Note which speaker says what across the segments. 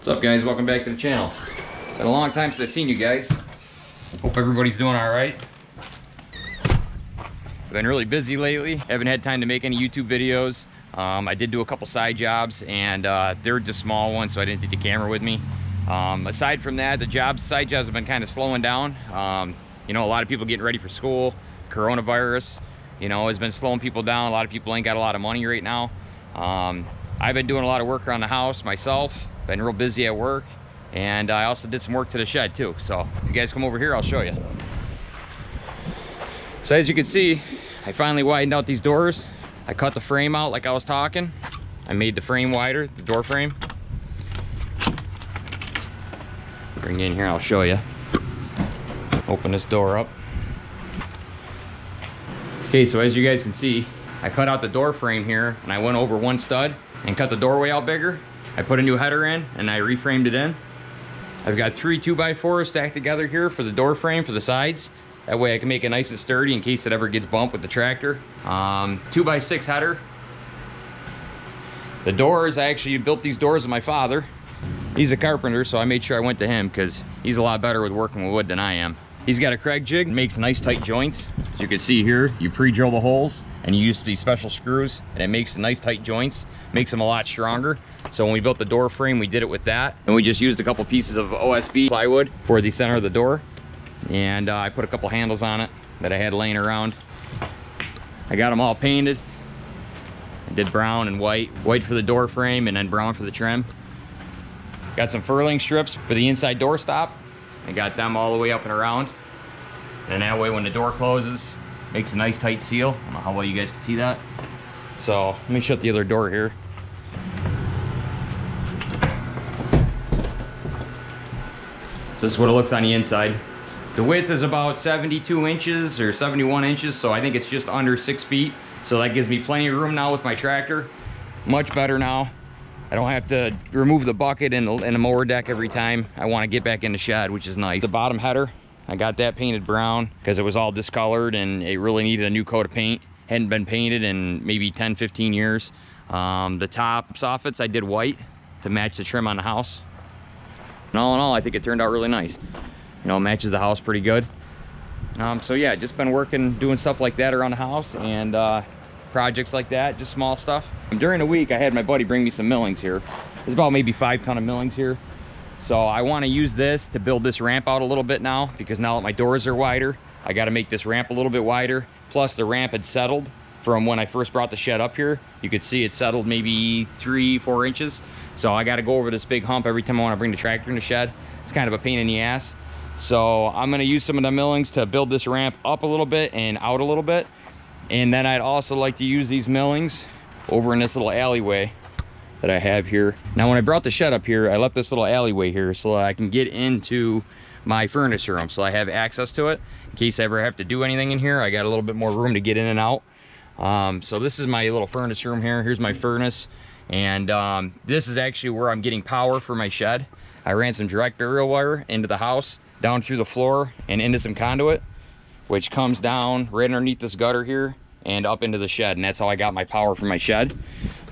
Speaker 1: What's up, guys? Welcome back to the channel. Been a long time since I've seen you guys. Hope everybody's doing all right. I've been really busy lately. Haven't had time to make any YouTube videos. I did do a couple side jobs, and they're just small ones, so I didn't take the camera with me. Aside from that, the side jobs have been kind of slowing down. You know, a lot of people getting ready for school. Coronavirus, you know, has been slowing people down. A lot of people ain't got a lot of money right now. I've been doing a lot of work around the house myself. Been real busy at work, and I also did some work to the shed too. So if you guys come over here, I'll show you. So as you can see, I finally widened out these doors. I cut the frame out like I was talking. I made the frame wider, the door frame. Bring it in here, I'll show you. Open this door up. Okay, so as you guys can see, I cut out the door frame here, and I went over one stud and cut the doorway out bigger. I put a new header in, and I reframed it in. I've got 3 2x4s stacked together here for the door frame for the sides. That way I can make it nice and sturdy in case it ever gets bumped with the tractor. 2x6 header. The doors, I actually built these doors with my father. He's a carpenter, so I made sure I went to him because he's a lot better with working with wood than I am. He's got a Craig jig, makes nice tight joints. As you can see here, you pre-drill the holes and you use these special screws, and it makes nice tight joints, makes them a lot stronger. So when we built the door frame, we did it with that, and we just used a couple pieces of OSB plywood for the center of the door, and I put a couple handles on it that I had laying around. I got them all painted. I did brown and white for the door frame, and then brown for the trim. Got some furling strips for the inside door stop. I got them all the way up and around, and that way when the door closes, makes a nice tight seal. I don't know how well you guys can see that. So let me shut the other door here. So this is what it looks on the inside. The width is about 72 inches or 71 inches, so I think it's just under 6 feet. So that gives me plenty of room now with my tractor. Much better now. I don't have to remove the bucket and the mower deck every time I want to get back in the shed, which is nice. The bottom header, I got that painted brown because it was all discolored and it really needed a new coat of paint. Hadn't been painted in maybe 10-15 years. The top soffits I did white to match the trim on the house. And all in all, I think it turned out really nice. You know, it matches the house pretty good. So yeah, just been working, doing stuff like that around the house, and projects like that, just small stuff. During the week, I had my buddy bring me some millings here. There's about maybe 5 ton of millings here. So I want to use this to build this ramp out a little bit now, because now that my doors are wider, I got to make this ramp a little bit wider. Plus the ramp had settled from when I first brought the shed up here. You could see it settled maybe 3-4 inches. So I got to go over this big hump every time I want to bring the tractor in the shed. It's kind of a pain in the ass. So I'm going to use some of the millings to build this ramp up a little bit and out a little bit. And then I'd also like to use these millings over in this little alleyway that I have here. Now when I brought the shed up here, I left this little alleyway here so I can get into my furnace room, so I have access to it. In case I ever have to do anything in here, I got a little bit more room to get in and out. So this is my little furnace room here. Here's my furnace. And this is actually where I'm getting power for my shed. I ran some direct burial wire into the house, down through the floor, and into some conduit, which comes down right underneath this gutter here and up into the shed, and that's how I got my power for my shed.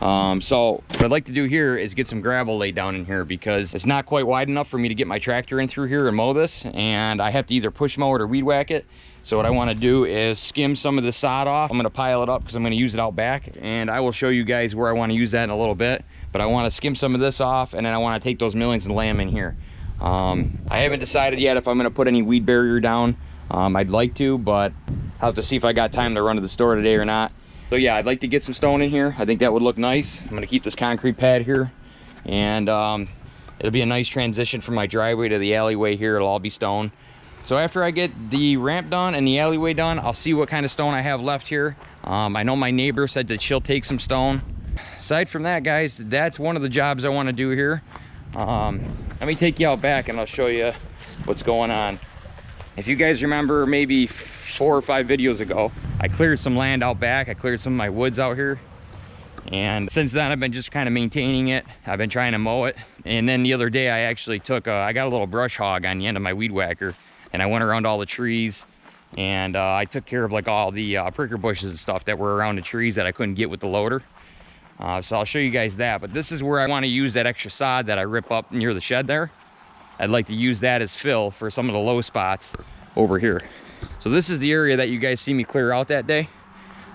Speaker 1: So what I'd like to do here is get some gravel laid down in here, because it's not quite wide enough for me to get my tractor in through here and mow this, and I have to either push mow it or weed whack it. So what I want to do is skim some of the sod off. I'm going to pile it up because I'm going to use it out back, and I will show you guys where I want to use that in a little bit. But I want to skim some of this off, and then I want to take those millings and lay them in here. I haven't decided yet if I'm going to put any weed barrier down. I'd like to, but I'll have to see if I got time to run to the store today or not. So yeah, I'd like to get some stone in here. I think that would look nice. I'm going to keep this concrete pad here, and it'll be a nice transition from my driveway to the alleyway here. It'll all be stone. So after I get the ramp done and the alleyway done, I'll see what kind of stone I have left here. I know my neighbor said that she'll take some stone. Aside from that, guys, that's one of the jobs I want to do here. Let me take you out back and I'll show you what's going on. If you guys remember, maybe 4 or 5 videos ago, I cleared some land out back. I cleared some of my woods out here, and since then I've been just kind of maintaining it. I've been trying to mow it, and then the other day I actually took I got a little brush hog on the end of my weed whacker, and I went around all the trees, and I took care of like all the pricker bushes and stuff that were around the trees that I couldn't get with the loader. So I'll show you guys that. But this is where I want to use that extra sod that I rip up near the shed there. I'd like to use that as fill for some of the low spots over here. So this is the area that you guys see me clear out that day.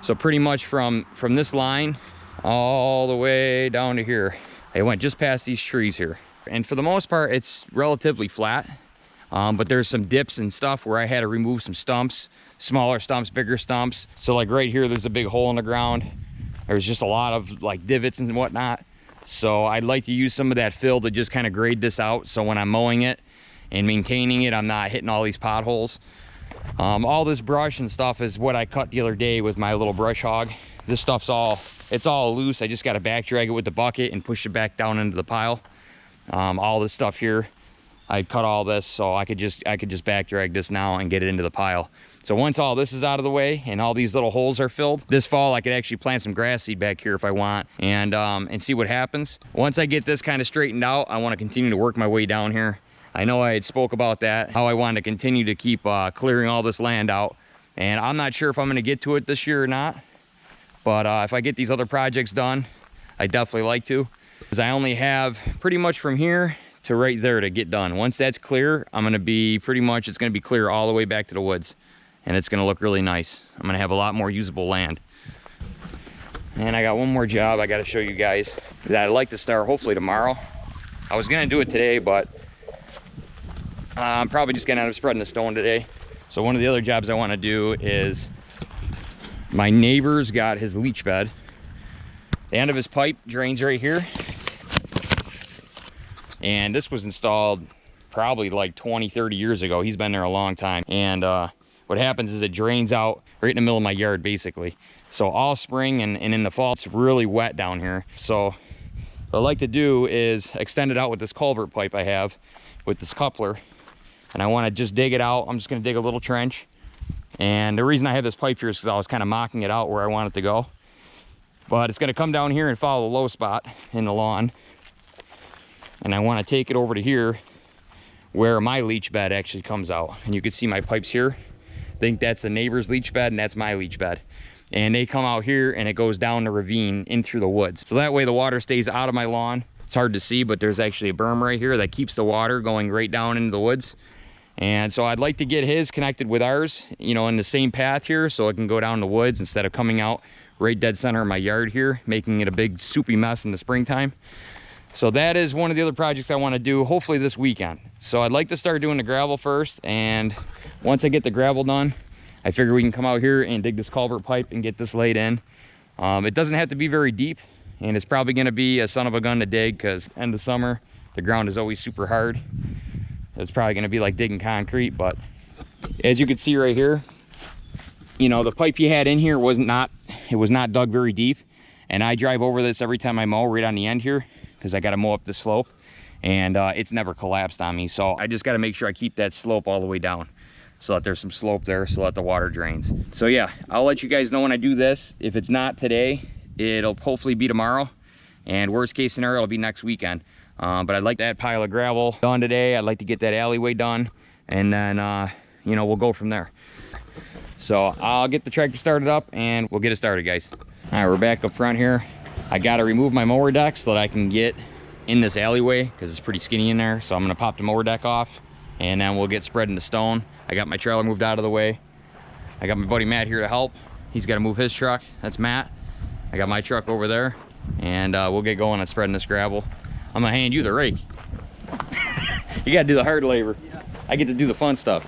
Speaker 1: So pretty much from this line all the way down to here. I went just past these trees here. And for the most part, it's relatively flat. But there's some dips and stuff where I had to remove some stumps, smaller stumps, bigger stumps. So like right here, there's a big hole in the ground. There's just a lot of like divots and whatnot. So I'd like to use some of that fill to just kind of grade this out. So when I'm mowing it and maintaining it, I'm not hitting all these potholes. All this brush and stuff is what I cut the other day with my little brush hog. This stuff's it's all loose. I just got to back drag it with the bucket and push it back down into the pile. All this stuff here, I cut all this so I could just back drag this now and get it into the pile. So once all this is out of the way and all these little holes are filled, this fall I could actually plant some grass seed back here if I want and see what happens. Once I get this kind of straightened out, I want to continue to work my way down here. I know I had spoke about that, how I wanted to continue to keep clearing all this land out. And I'm not sure if I'm going to get to it this year or not. But if I get these other projects done, I definitely like to. Because I only have pretty much from here to right there to get done. Once that's clear, I'm going to be it's going to be clear all the way back to the woods. And it's going to look really nice. I'm going to have a lot more usable land. And I got one more job I got to show you guys that I'd like to start hopefully tomorrow. I was going to do it today, but I'm probably just going to end up spreading the stone today. So one of the other jobs I want to do is my neighbor's got his leach bed. The end of his pipe drains right here. And this was installed probably like 20, 30 years ago. He's been there a long time. And what happens is it drains out right in the middle of my yard, basically. So all spring and in the fall, it's really wet down here. So what I like to do is extend it out with this culvert pipe I have with this coupler. And I want to just dig it out. I'm just going to dig a little trench. And the reason I have this pipe here is because I was kind of mocking it out where I want it to go. But it's going to come down here and follow the low spot in the lawn. And I want to take it over to here where my leach bed actually comes out. And you can see my pipes here. I think that's the neighbor's leach bed and that's my leach bed. And they come out here and it goes down the ravine in through the woods. So that way the water stays out of my lawn. It's hard to see, but there's actually a berm right here that keeps the water going right down into the woods. And so I'd like to get his connected with ours, you know, in the same path here so it can go down the woods instead of coming out right dead center of my yard here, making it a big soupy mess in the springtime. So that is one of the other projects I want to do hopefully this weekend. So I'd like to start doing the gravel first, and once I get the gravel done, I figure we can come out here and dig this culvert pipe and get this laid in. It doesn't have to be very deep, and it's probably going to be a son of a gun to dig because end of summer the ground is always super hard. It's probably going to be like digging concrete, but as you can see right here, you know, the pipe you had in here was not dug very deep, and I drive over this every time I mow right on the end here because I got to mow up the slope, and it's never collapsed on me. So I just got to make sure I keep that slope all the way down so that there's some slope there so that the water drains. So yeah, I'll let you guys know when I do this. If it's not today, it'll hopefully be tomorrow, and worst case scenario, it'll be next weekend. But I'd like that pile of gravel done today. I'd like to get that alleyway done, and then you know, we'll go from there. So I'll get the tractor started up and we'll get it started, guys. All right, we're back up front here. I got to remove my mower deck so that I can get in this alleyway because it's pretty skinny in there. So I'm gonna pop the mower deck off and then we'll get spreading the stone. I got my trailer moved out of the way. I got my buddy Matt here to help. He's got to move his truck. That's Matt. I got my truck over there, and we'll get going on spreading this gravel. I'm gonna hand you the rake. You gotta do the hard labor. Yeah. I get to do the fun stuff.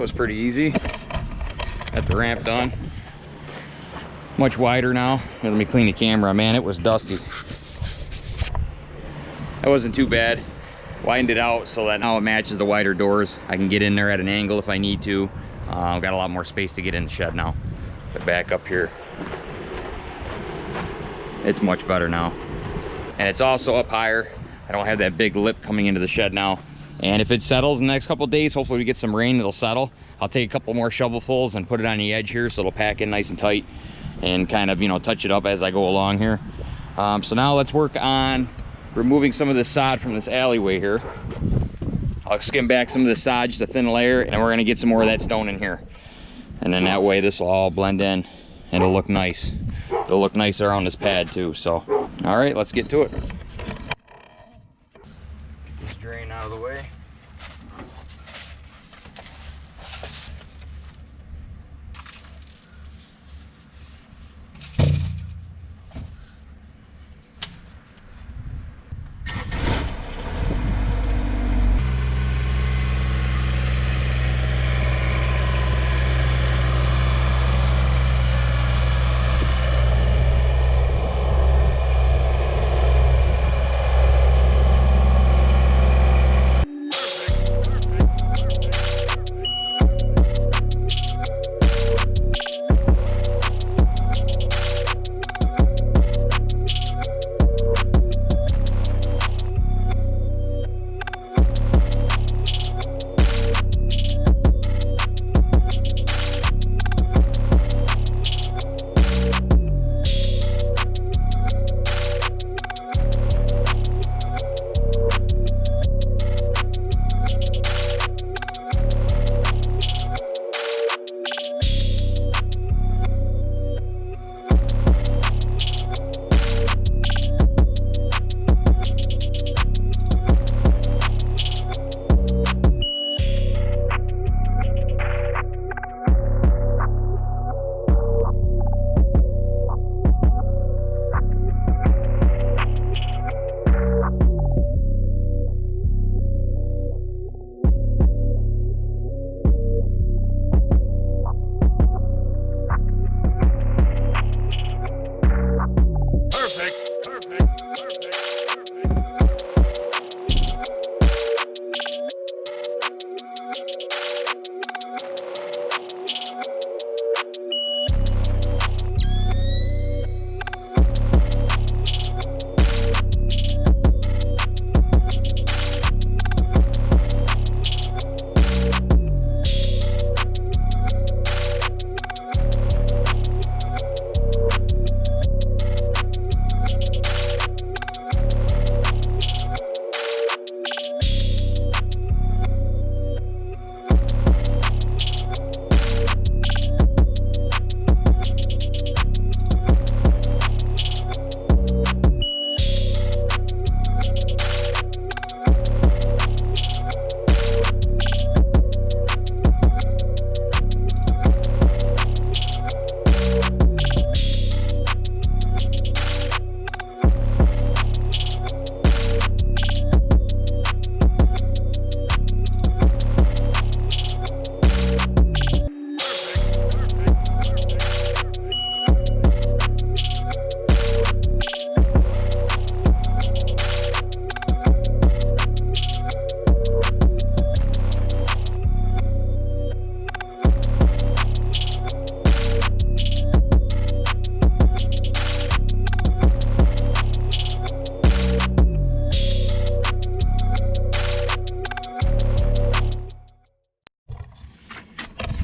Speaker 1: was pretty easy. Got the ramp done. Much wider now. Let me clean the camera. Man, it was dusty. That wasn't too bad. Widened it out so that now it matches the wider doors. I can get in there at an angle if I need to. I've got a lot more space to get in the shed now. But back up here, it's much better now. And it's also up higher. I don't have that big lip coming into the shed now. And if it settles in the next couple of days, hopefully we get some rain, it'll settle. I'll take a couple more shovelfuls and put it on the edge here so it'll pack in nice and tight and kind of, you know, touch it up as I go along here. So now let's work on removing some of the sod from this alleyway here. I'll skim back some of the sod just a thin layer, and we're gonna get some more of that stone in here. And then that way this will all blend in and it'll look nice. It'll look nicer on this pad too. So, all right, let's get to it. Get this drain out of the way.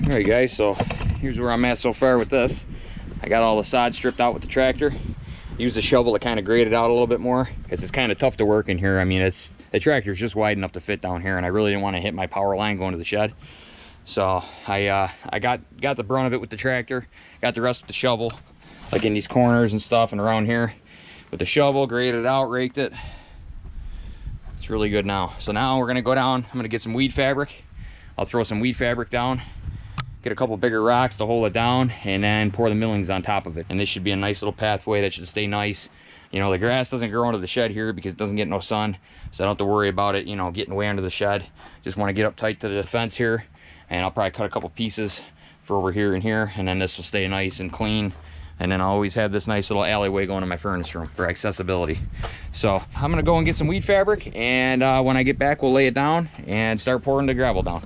Speaker 1: Alright guys, so here's where I'm at so far with this. I got all the sod stripped out with the tractor. Used the shovel to kind of grade it out a little bit more because it's kind of tough to work in here. I mean, the tractor's just wide enough to fit down here, and I really didn't want to hit my power line going to the shed. So I got the brunt of it with the tractor, got the rest with the shovel, like in these corners and stuff and around here. With the shovel, graded it out, raked it. It's really good now. So now we're gonna go down, I'm gonna get some weed fabric. I'll throw some weed fabric down, get a couple bigger rocks to hold it down, and then pour the millings on top of it. And this should be a nice little pathway that should stay nice. You know, the grass doesn't grow into the shed here because it doesn't get no sun, so I don't have to worry about it, you know, getting way under the shed. Just want to get up tight to the fence here and I'll probably cut a couple pieces for over here and here, and then this will stay nice and clean. And then I always have this nice little alleyway going to my furnace room for accessibility. So I'm gonna go and get some weed fabric, and when I get back, we'll lay it down and start pouring the gravel down.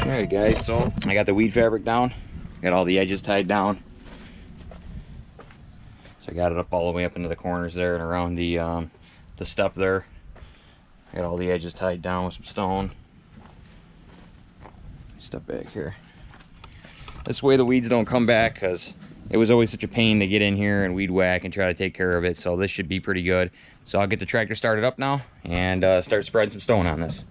Speaker 1: Alright guys, so I got the weed fabric down, got all the edges tied down. So I got it up all the way up into the corners there and around the step there. I got all the edges tied down with some stone. Step back here. This way the weeds don't come back, because it was always such a pain to get in here and weed whack and try to take care of it. So this should be pretty good. So I'll get the tractor started up now and start spreading some stone on this.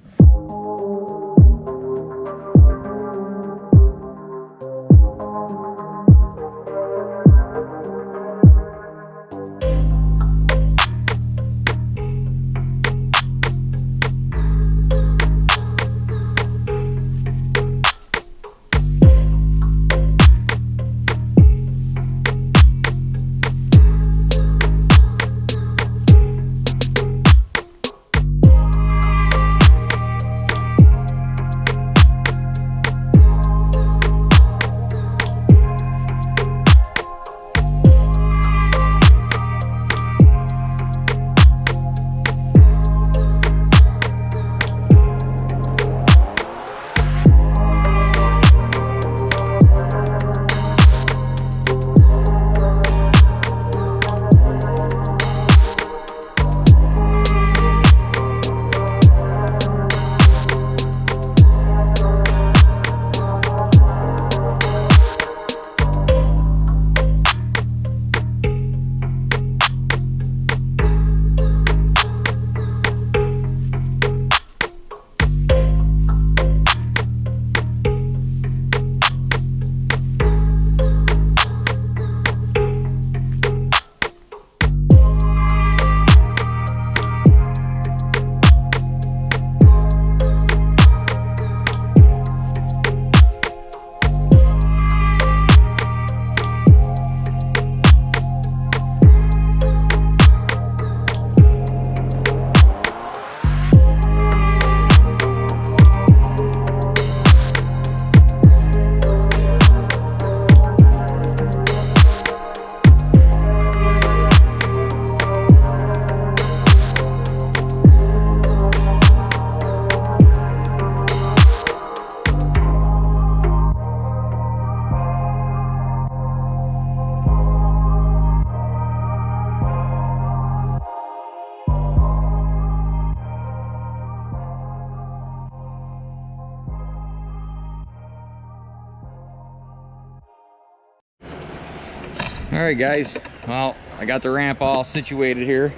Speaker 1: All right guys, well, I got the ramp all situated here.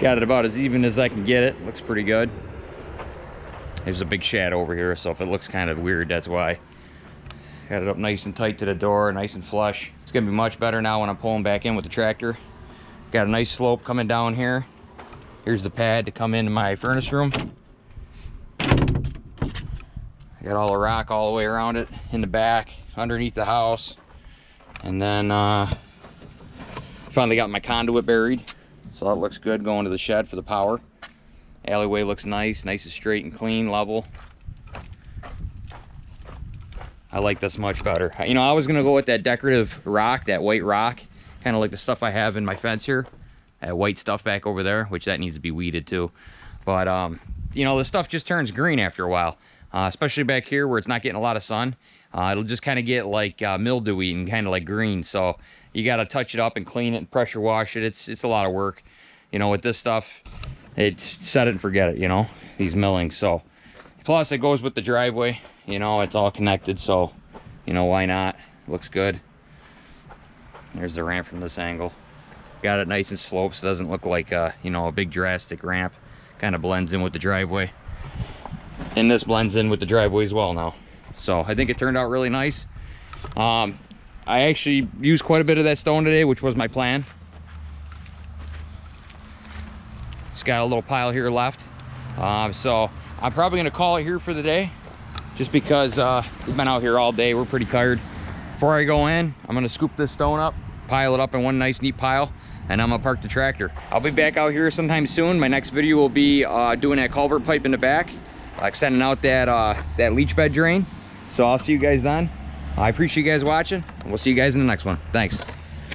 Speaker 1: Got it about as even as I can get it. Looks pretty good. There's a big shadow over here, so if it looks kind of weird, that's why. Got it up nice and tight to the door, nice and flush. It's gonna be much better now when I'm pulling back in with the tractor. Got a nice slope coming down here. Here's the pad to come into my furnace room. I got all the rock all the way around it, in the back, underneath the house. And then finally got my conduit buried. So that looks good going to the shed for the power. Alleyway looks nice, nice and straight and clean, level. I like this much better. You know, I was gonna go with that decorative rock, that white rock, kind of like the stuff I have in my fence here. That white stuff back over there, which that needs to be weeded too. But you know, the stuff just turns green after a while, especially back here where it's not getting a lot of sun. It'll just kind of get like mildewy and kind of like green. So you got to touch it up and clean it and pressure wash it. It's a lot of work. You know, with this stuff, it's set it and forget it, you know, these millings. So plus it goes with the driveway, you know, it's all connected. So, you know, why not? Looks good. There's the ramp from this angle. Got it nice and sloped so it doesn't look like you know, a big drastic ramp. Kind of blends in with the driveway. And this blends in with the driveway as well now. So I think it turned out really nice. I actually used quite a bit of that stone today, which was my plan. Just got a little pile here left. So I'm probably gonna call it here for the day, just because we've been out here all day. We're pretty tired. Before I go in, I'm gonna scoop this stone up, pile it up in one nice neat pile, and I'm gonna park the tractor. I'll be back out here sometime soon. My next video will be doing that culvert pipe in the back, extending out that leach bed drain. So I'll see you guys then. I appreciate you guys watching, and we'll see you guys in the next one. Thanks.